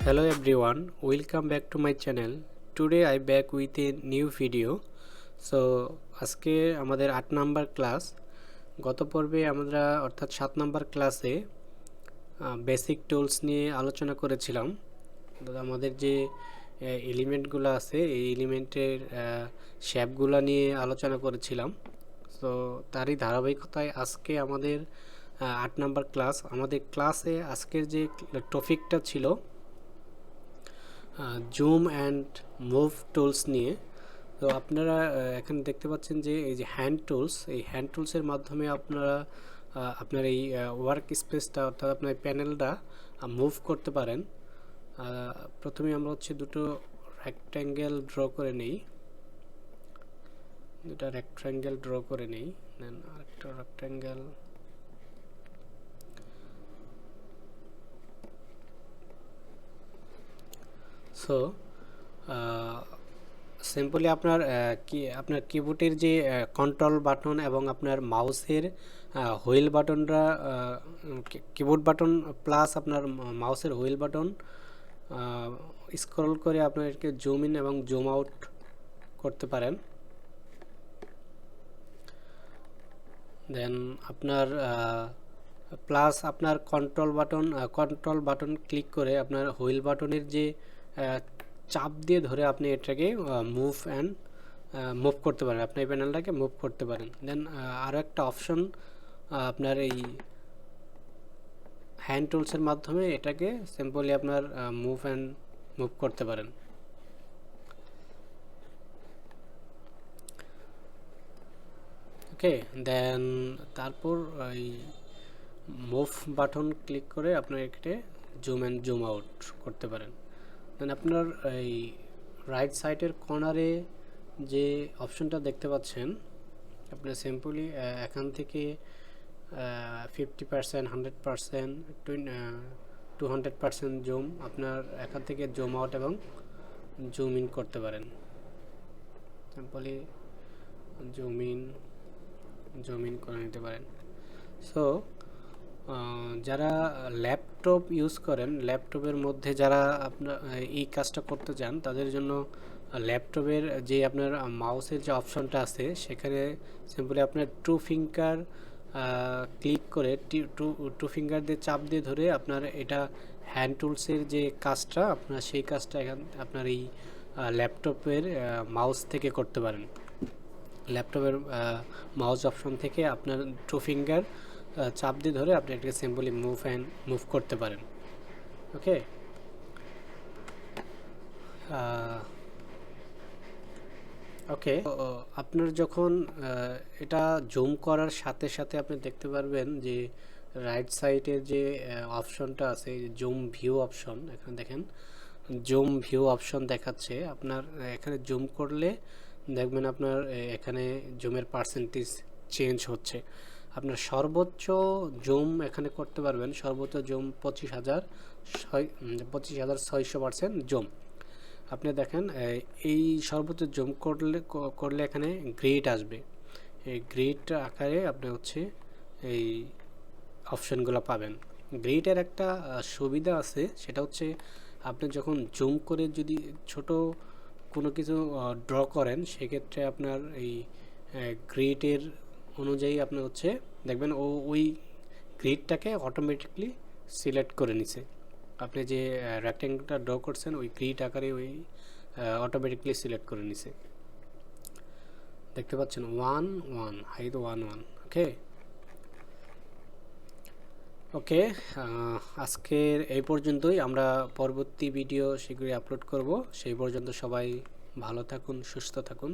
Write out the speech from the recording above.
Hello everyone, welcome back to my channel. Today I back with a new video. So আজকে আমাদের 8 number class. গত পর্বে আমরা অর্থাৎ 7 নাম্বার ক্লাসে বেসিক টুলস নিয়ে আলোচনা করেছিলাম। আমাদের যে এলিমেন্টগুলো আছে এই এলিমেন্টের শেপগুলো নিয়ে আলোচনা করেছিলাম। তো তারই ধারাবাহিকতায় আজকে আমাদের 8 নাম্বার ক্লাস। আমাদের ক্লাসে আজকের যে টপিকটা ছিল জুম অ্যান্ড মুভ টুলস নিয়ে। তো আপনারা এখানে দেখতে পাচ্ছেন যে এই যে হ্যান্ড টুলস, এই হ্যান্ড টুলসের মাধ্যমে আপনারা আপনার এই ওয়ার্ক স্পেসটা অর্থাৎ আপনার প্যানেলটা মুভ করতে পারেন। প্রথমে আমরা দুটো রেক্ট্যাঙ্গেল ড্র করে নেই, দেন আরেকটা রেক্ট্যাঙ্গেল। সো সিম্পলি আপনার কিবোর্ডের যে কন্ট্রোল বাটন এবং আপনার মাউসের হুইল বাটনটা, কিবোর্ড বাটন প্লাস আপনার মাউসের হুইল বাটন স্ক্রল করে আপনাদেরকে জুম ইন এবং জুম আউট করতে পারেন। দেন আপনার প্লাস আপনার কন্ট্রোল বাটন ক্লিক করে আপনার হুইল বাটনের যে চাপ দিয়ে ধরে আপনি এটাকে মুভ করতে পারেন, আপনি এই প্যানেলটাকে মুভ করতে পারেন। দেন আরও একটা অপশন, আপনার এই হ্যান্ড টুলসের মাধ্যমে এটাকে সিম্পলি আপনার মুভ করতে পারেন। ওকে, দেন তারপর এই মুভ বাটন ক্লিক করে আপনার এখানে জুম অ্যান্ড জুম আউট করতে পারেন। দেন আপনার এই রাইট সাইডের কর্নারে যে অপশনটা দেখতে পাচ্ছেন, আপনি সিম্পলি এখান থেকে 50%, 100%, 200% জুম আপনার এখান থেকে জুম আউট এবং জুম ইন করতে পারেন। সিম্পলি জুম ইন করে নিতে পারেন। সো যারা ল্যাপটপ ইউজ করেন, ল্যাপটপের মধ্যে যারা আপনার এই কাজটা করতে চান তাদের জন্য ল্যাপটপের যে আপনার মাউসের যে অপশনটা আছে সেখানে সিম্পলি আপনার টু ফিঙ্গার ক্লিক করে টু ফিঙ্গার দিয়ে চাপ দিয়ে ধরে আপনার এটা হ্যান্ড টুলসের যে কাজটা আপনার সেই কাজটা আপনার এই ল্যাপটপের মাউস থেকে করতে পারেন। ল্যাপটপের মাউস অপশন থেকে আপনার টু ফিঙ্গার চাপ দিয়ে ধরে আপনি এটাকে সিম্পলি মুভ করতে পারেন। ওকে, আপনার যখন এটা জুম করার সাথে সাথে আপনি দেখতে পারবেন যে রাইট সাইডের যে অপশনটা আছে জুম ভিউ অপশন, এখানে দেখেন জুম ভিউ অপশন দেখাচ্ছে। আপনার এখানে জুম করলে দেখবেন আপনার এখানে জুমের পার্সেন্টেজ চেঞ্জ হচ্ছে। আপনার সর্বোচ্চ জুম এখানে করতে পারবেন, সর্বোচ্চ জুম 25,600% জুম। আপনি দেখেন এই সর্বোচ্চ জুম করলে এখানে গ্রিড আসবে। এই গ্রিড আকারে আপনি এই অপশনগুলো পাবেন। গ্রিডের একটা সুবিধা আছে, সেটা আপনি যখন জুম করে যদি ছোট কোনো কিছু ড্র করেন সেক্ষেত্রে আপনার এই গ্রিডের অনুযায়ী আপনি দেখবেন ওই গ্রিডটাকে অটোমেটিকলি সিলেক্ট করে নিছে। আপনি যে রেক্ট্যাঙ্গেলটা ড্র করছেন ওই গ্রিড আকারে ওই অটোমেটিকলি সিলেক্ট করে নিছে, দেখতে পাচ্ছেন 1 হাইট 1 ওকে। আজকের এই পর্যন্তই, আমরা পরবর্তী ভিডিও শীঘ্রই আপলোড করব। সেই পর্যন্ত সবাই ভালো থাকুন, সুস্থ থাকুন।